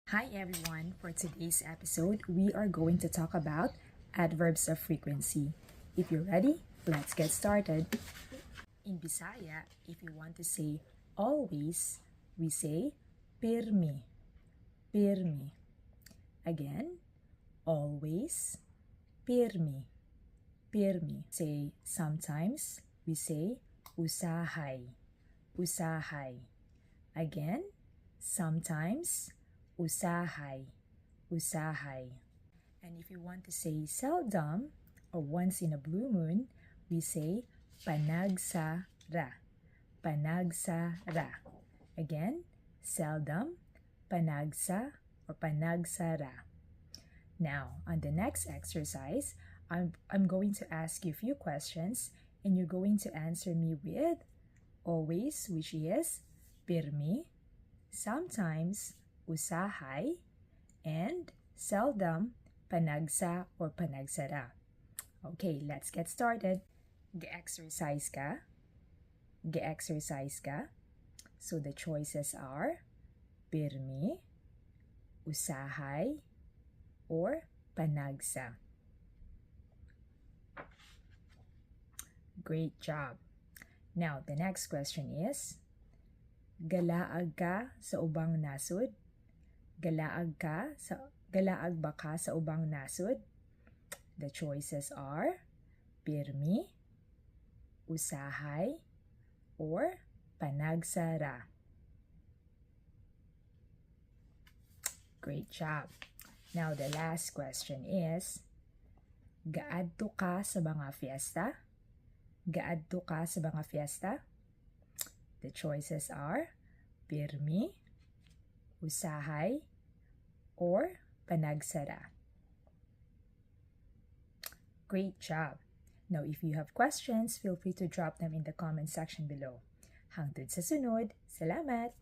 Hi everyone! For today's episode, we are going to talk about adverbs of frequency. If you're ready, let's get started. In Bisaya, if you want to say always, we say pirmi, pirmi. Again, always, pirmi, pirmi. Say sometimes, we say usahay, usahay. Again, sometimes, usahay, usahay. And if you want to say seldom or once in a blue moon, we say panagsara, panagsara. Again, seldom, panagsa or panagsara. Now, on the next exercise, I'm going to ask you a few questions and you're going to answer me with always, which is pirmi, sometimes usahay, and seldom panagsa or panagsara. Okay, let's get started. Ge-exercise ka? Ge-exercise ka? So the choices are pirmi, usahay, or panagsa. Great job. Now, the next question is, galaag ka sa ubang nasud? Galaag ba ka sa ubang nasud? The choices are pirmi, usahay, or panagsara. Great job. Now the last question is, gaadto ka sa mga fiesta? Gaadto ka sa mga fiesta? The choices are pirmi, usahay, or panagsara. Great job! Now, if you have questions, feel free to drop them in the comment section below. Hangtod sa sunod. Salamat!